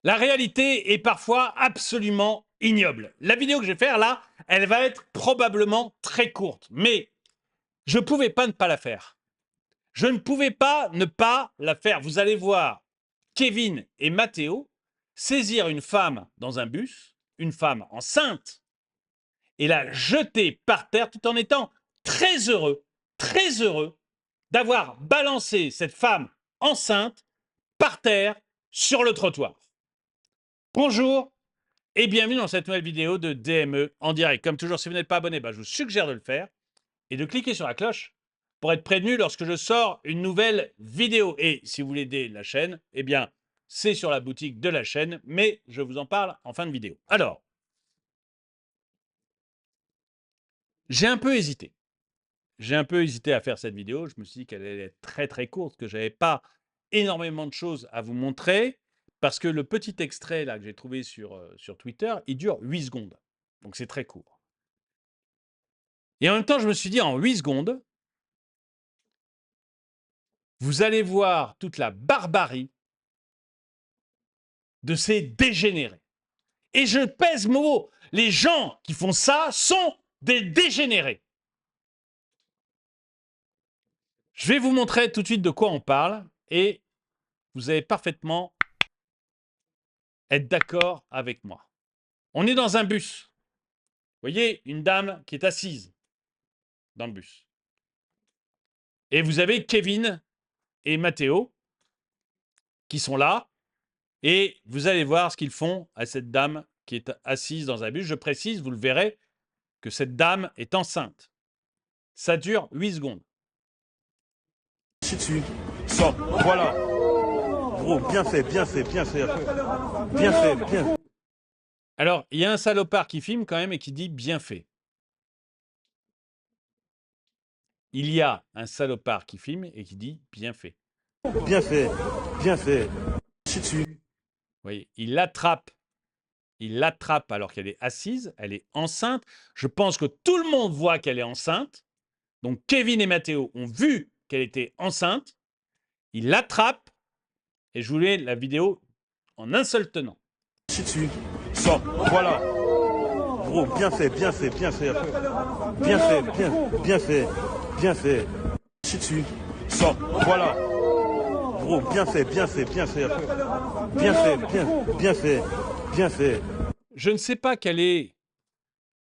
La réalité est parfois absolument ignoble. La vidéo que je vais faire là, elle va être probablement très courte, mais je ne pouvais pas ne pas la faire. Je ne pouvais pas ne pas la faire. Vous allez voir Kevin et Matteo saisir une femme dans un bus, une femme enceinte, et la jeter par terre tout en étant très heureux d'avoir balancé cette femme enceinte par terre sur le trottoir. Bonjour et bienvenue dans cette nouvelle vidéo de DME en direct. Comme toujours, si vous n'êtes pas abonné, je vous suggère de le faire et de cliquer sur la cloche pour être prévenu lorsque je sors une nouvelle vidéo. Et si vous voulez aider la chaîne, eh bien, c'est sur la boutique de la chaîne, mais je vous en parle en fin de vidéo. Alors, j'ai un peu hésité. J'ai un peu hésité à faire cette vidéo. Je me suis dit qu'elle allait être très courte, que je n'avais pas énormément de choses à vous montrer, parce que le petit extrait là que j'ai trouvé sur Twitter, il dure 8 secondes. Donc c'est très court. Et en même temps, je me suis dit, en 8 secondes, vous allez voir toute la barbarie de ces dégénérés. Et je pèse mon mot, les gens qui font ça sont des dégénérés. Je vais vous montrer tout de suite de quoi on parle et vous allez parfaitement être d'accord avec moi. On est dans un bus. Vous voyez une dame qui est assise dans le bus. Et vous avez Kevin et Matteo qui sont là. Et vous allez voir ce qu'ils font à cette dame qui est assise dans un bus. Je précise, vous le verrez, que cette dame est enceinte. Ça dure 8 secondes. Dessus, sors, voilà. Gros, bien fait, bien fait, bien fait. Bien fait, bien. Alors, il y a un salopard qui filme quand même et qui dit bien fait. Il y a un salopard qui filme et qui dit bien fait. Bien fait, bien fait. Dessus. Vous voyez, il l'attrape alors qu'elle est assise, elle est enceinte. Je pense que tout le monde voit qu'elle est enceinte. Donc Kevin et Matteo ont vu qu'elle était enceinte. Il l'attrape et je voulais la vidéo en un seul tenant. Dessus, sors, voilà. Gros, bien fait, bien fait, bien fait. Bien fait, bien fait, bien fait. Dessus, sors, voilà. Gros, bien fait, bien fait, bien fait. Bien fait, bien fait, bien fait. Je ne sais pas quel est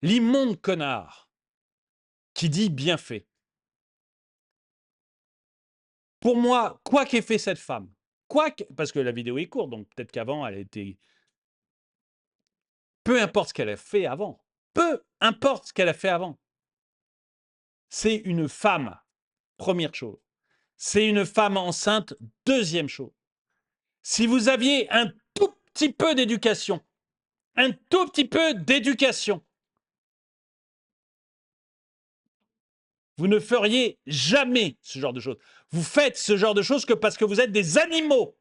l'immonde connard qui dit bien fait. Pour moi, quoi qu'ait fait cette femme, parce que la vidéo est courte, donc peut-être qu'avant, elle a été... Peu importe ce qu'elle a fait avant. Peu importe ce qu'elle a fait avant. C'est une femme, première chose. C'est une femme enceinte, deuxième chose. Si vous aviez un tout petit peu d'éducation, vous ne feriez jamais ce genre de choses. Vous faites ce genre de choses que parce que vous êtes des animaux.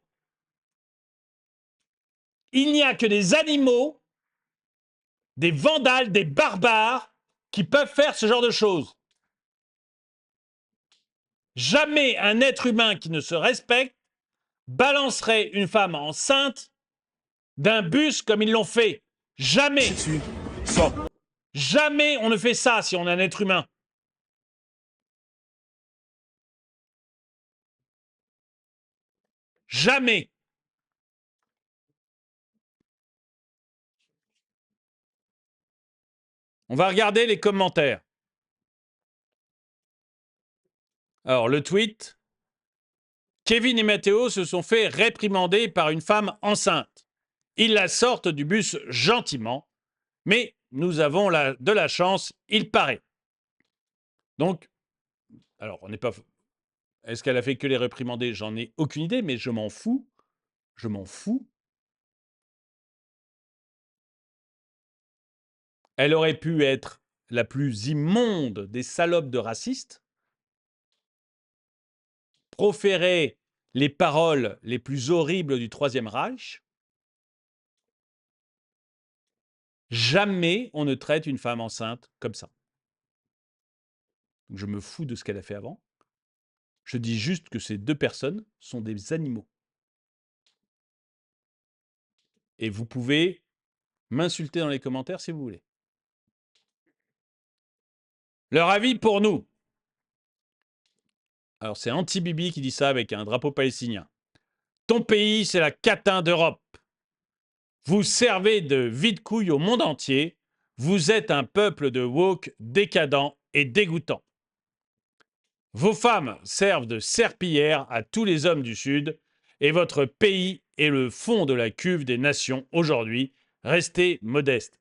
Il n'y a que des animaux, des vandales, des barbares qui peuvent faire ce genre de choses. Jamais un être humain qui ne se respecte balancerait une femme enceinte d'un bus comme ils l'ont fait. Jamais. Dessus, sors. Jamais on ne fait ça si on est un être humain. Jamais. On va regarder les commentaires. Alors, le tweet. Kevin et Matteo se sont fait réprimander par une femme enceinte. Ils la sortent du bus gentiment, mais nous avons de la chance, il paraît. Donc, alors, on n'est pas... Est-ce qu'elle a fait que les réprimander? J'en ai aucune idée, mais je m'en fous. Je m'en fous. Elle aurait pu être la plus immonde des salopes de racistes, proférer les paroles les plus horribles du Troisième Reich. Jamais on ne traite une femme enceinte comme ça. Donc je me fous de ce qu'elle a fait avant. Je dis juste que ces deux personnes sont des animaux. Et vous pouvez m'insulter dans les commentaires si vous voulez. Leur avis pour nous. Alors, c'est Anti-Bibi qui dit ça avec un drapeau palestinien. Ton pays, c'est la catin d'Europe. Vous servez de vide-couille au monde entier. Vous êtes un peuple de woke décadent et dégoûtant. Vos femmes servent de serpillière à tous les hommes du Sud et votre pays est le fond de la cuve des nations aujourd'hui. Restez modeste.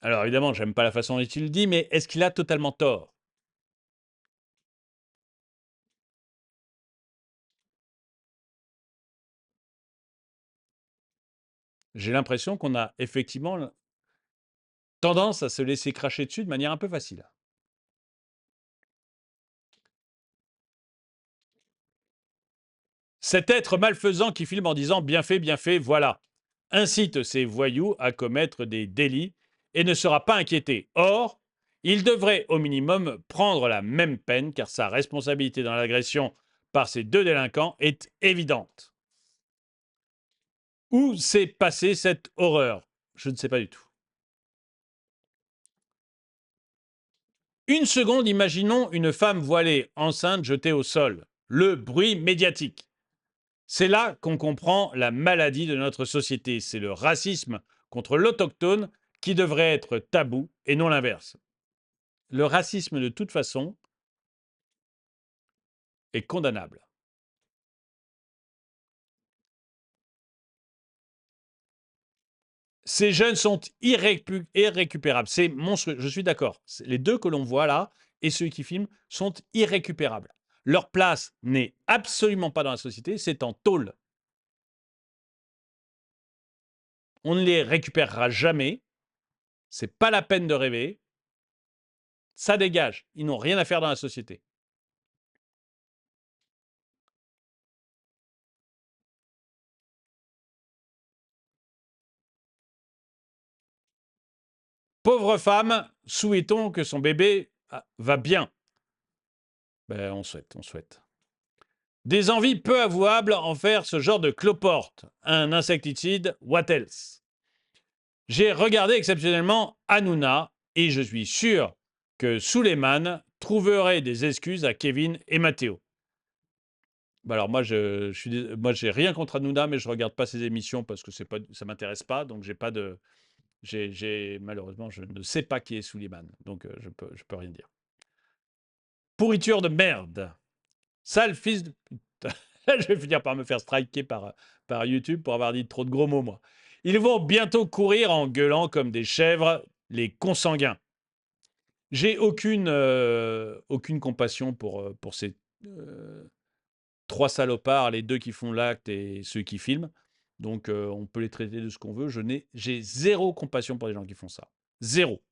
Alors évidemment, j'aime pas la façon dont il le dit, mais est-ce qu'il a totalement tort? J'ai l'impression qu'on a effectivement tendance à se laisser cracher dessus de manière un peu facile. Cet être malfaisant qui filme en disant bien fait, voilà, incite ces voyous à commettre des délits et ne sera pas inquiété. Or, il devrait au minimum prendre la même peine car sa responsabilité dans l'agression par ces deux délinquants est évidente. Où s'est passée cette horreur? Je ne sais pas du tout. Une seconde, imaginons une femme voilée, enceinte, jetée au sol. Le bruit médiatique. C'est là qu'on comprend la maladie de notre société. C'est le racisme contre l'autochtone qui devrait être tabou et non l'inverse. Le racisme, de toute façon, est condamnable. Ces jeunes sont irrécupérables. C'est monstrueux. Je suis d'accord. Les deux que l'on voit là et ceux qui filment sont irrécupérables. Leur place n'est absolument pas dans la société, c'est en tôle. On ne les récupérera jamais. C'est pas la peine de rêver. Ça dégage. Ils n'ont rien à faire dans la société. Pauvre femme, souhaitons que son bébé va bien. Ben, on souhaite. Des envies peu avouables en faire ce genre de cloporte. Un insecticide, what else? J'ai regardé exceptionnellement Hanouna et je suis sûr que Souleymane trouverait des excuses à Kevin et Mathéo. Bah alors moi, moi j'ai rien contre Hanouna, mais je regarde pas ses émissions parce que ça m'intéresse pas, donc j'ai pas de, malheureusement, je ne sais pas qui est Souleymane, donc je peux rien dire. Pourriture de merde. Sale fils de putain. Je vais finir par me faire striker par YouTube pour avoir dit trop de gros mots, moi. Ils vont bientôt courir en gueulant comme des chèvres, les consanguins. J'ai aucune compassion pour ces trois salopards, les deux qui font l'acte et ceux qui filment. Donc on peut les traiter de ce qu'on veut. J'ai zéro compassion pour les gens qui font ça. Zéro.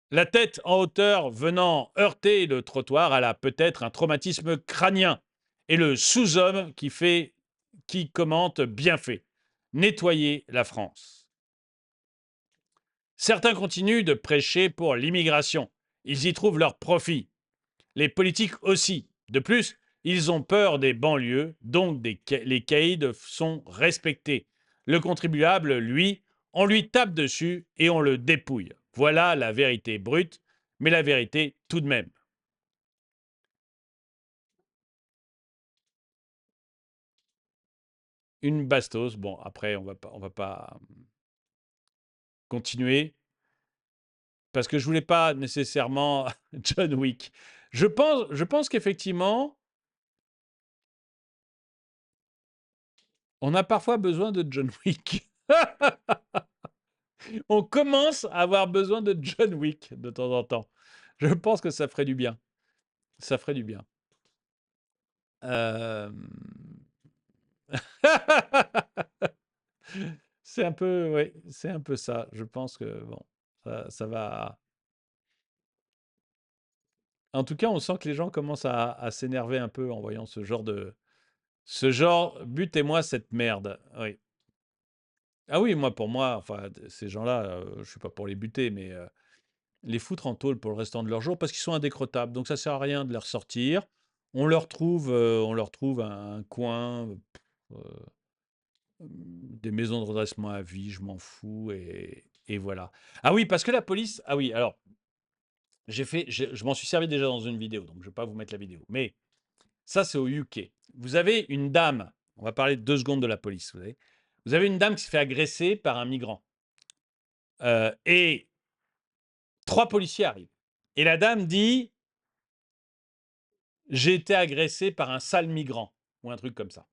La tête en hauteur venant heurter le trottoir, elle a peut-être un traumatisme crânien. Et le sous-homme qui commente bien fait. Nettoyer la France. Certains continuent de prêcher pour l'immigration. Ils y trouvent leur profit. Les politiques aussi. De plus, ils ont peur des banlieues, donc les caïds sont respectés. Le contribuable, lui, on lui tape dessus et on le dépouille. Voilà la vérité brute, mais la vérité tout de même. Une bastos. Bon, après, on va pas continuer parce que je voulais pas nécessairement John Wick. Je pense qu'effectivement, on a parfois besoin de John Wick. On commence à avoir besoin de John Wick de temps en temps. Je pense que ça ferait du bien. Ça ferait du bien. C'est un peu, ouais, c'est un peu ça. Je pense que bon, ça va. En tout cas, on sent que les gens commencent à s'énerver un peu en voyant ce genre, butez-moi cette merde. Oui. Ah oui, moi, pour moi, enfin, ces gens-là, je suis pas pour les buter, mais les foutre en tôle pour le restant de leur jour parce qu'ils sont indécrottables. Donc ça sert à rien de les ressortir. On leur trouve un coin, des maisons de redressement à vie, je m'en fous et voilà. Ah oui, parce que la police ah oui, alors je m'en suis servi déjà dans une vidéo, donc je ne vais pas vous mettre la vidéo. Mais ça, c'est au UK. Vous avez une dame, on va parler 2 secondes de la police, vous savez. Vous avez une dame qui se fait agresser par un migrant, et 3 policiers arrivent et la dame dit: «J'ai été agressée par un sale migrant» ou un truc comme ça.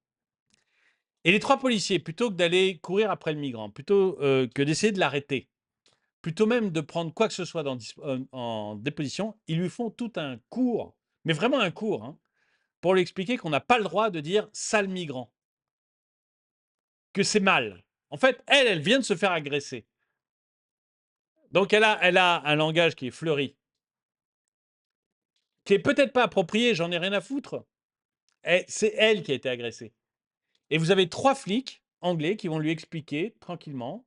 Et les 3 policiers, plutôt que d'aller courir après le migrant, plutôt, que d'essayer de l'arrêter, plutôt même de prendre quoi que ce soit en déposition, ils lui font tout un cours, mais vraiment un cours, hein, pour lui expliquer qu'on n'a pas le droit de dire «sale migrant», que c'est mal. En fait, elle vient de se faire agresser. Donc elle a un langage qui est fleuri, qui est peut-être pas approprié, j'en ai rien à foutre. C'est elle qui a été agressée. Et vous avez 3 flics anglais qui vont lui expliquer tranquillement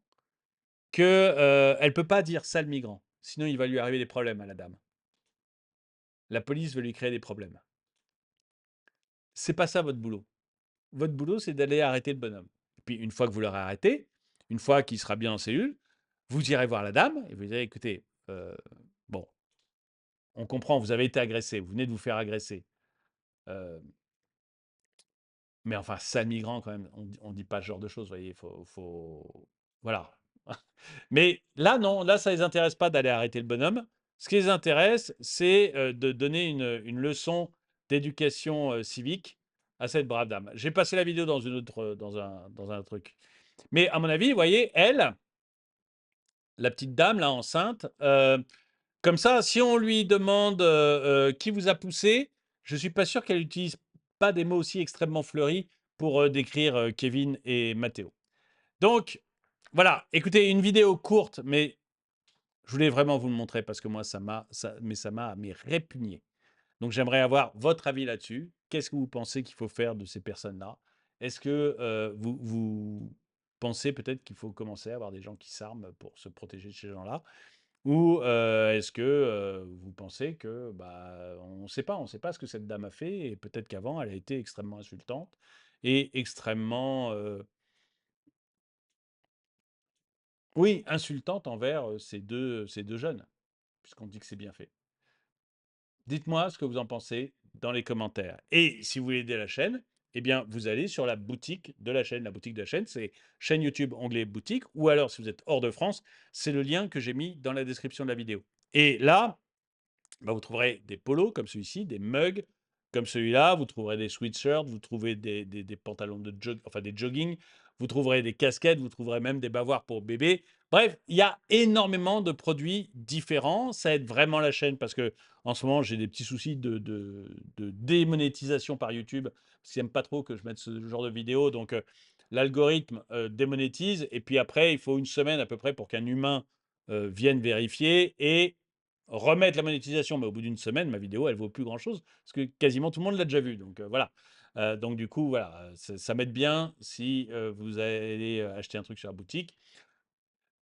que, elle peut pas dire «sale migrant», sinon il va lui arriver des problèmes à la dame. La police veut lui créer des problèmes. C'est pas ça votre boulot. Votre boulot, c'est d'aller arrêter le bonhomme. Et puis une fois que vous l'aurez arrêté, une fois qu'il sera bien en cellule, vous irez voir la dame et vous direz: «Écoutez, bon, on comprend, vous avez été agressé, vous venez de vous faire agresser, heu, mais enfin sale migrant quand même, on dit pas ce genre de choses, vous voyez? Faut voilà». Mais là, non, là, ça les intéresse pas d'aller arrêter le bonhomme. Ce qui les intéresse, c'est, de donner une leçon d'éducation, civique à cette brave dame. J'ai passé la vidéo dans une autre, dans un truc. Mais à mon avis, vous voyez, elle, la petite dame là, enceinte, comme ça, si on lui demande, «Qui vous a poussé?», je suis pas sûr qu'elle utilise pas des mots aussi extrêmement fleuris pour, décrire, Kevin et Matteo. Donc voilà, écoutez, une vidéo courte, mais je voulais vraiment vous le montrer parce que moi, ça m'a répugné. Donc j'aimerais avoir votre avis là-dessus. Qu'est-ce que vous pensez qu'il faut faire de ces personnes-là? Est-ce que, vous pensez peut-être qu'il faut commencer à avoir des gens qui s'arment pour se protéger de ces gens-là? Ou, est-ce que, vous pensez que, bah, on sait pas ce que cette dame a fait et peut-être qu'avant elle a été extrêmement insultante et extrêmement, oui, insultante envers, ces deux jeunes, puisqu'on dit que c'est bien fait. Dites-moi ce que vous en pensez dans les commentaires. Et si vous voulez aider la chaîne, eh bien, vous allez sur la boutique de la chaîne. La boutique de la chaîne, c'est chaîne YouTube, onglet boutique. Ou alors, si vous êtes hors de France, c'est le lien que j'ai mis dans la description de la vidéo. Et là, bah, vous trouverez des polos comme celui-ci, des mugs comme celui-là, vous trouverez des sweatshirts, vous trouverez des pantalons de enfin des jogging, vous trouverez des casquettes, vous trouverez même des bavoirs pour bébé. Bref, il y a énormément de produits différents. Ça aide vraiment la chaîne parce que en ce moment, j'ai des petits soucis de démonétisation par YouTube parce qu'ils n'aiment pas trop que je mette ce genre de vidéos. Donc, l'algorithme démonétise et puis après, il faut une semaine à peu près pour qu'un humain vienne vérifier et remettre la monétisation, mais au bout d'une semaine, ma vidéo, elle vaut plus grand-chose parce que quasiment tout le monde l'a déjà vue. Donc voilà. Donc du coup, voilà, ça m'aide bien si vous allez acheter un truc sur la boutique.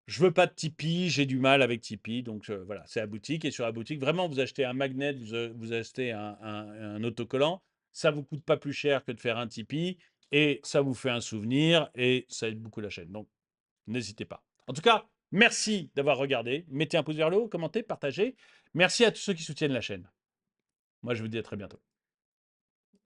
Je veux pas de Tipeee, j'ai du mal avec Tipeee, donc voilà, c'est la boutique. Et sur la boutique, vraiment, vous achetez un magnet, vous achetez un autocollant, ça vous coûte pas plus cher que de faire un Tipeee et ça vous fait un souvenir et ça aide beaucoup la chaîne. Donc n'hésitez pas. En tout cas, merci d'avoir regardé. Mettez un pouce vers le haut, commentez, partagez. Merci à tous ceux qui soutiennent la chaîne. Moi, je vous dis à très bientôt.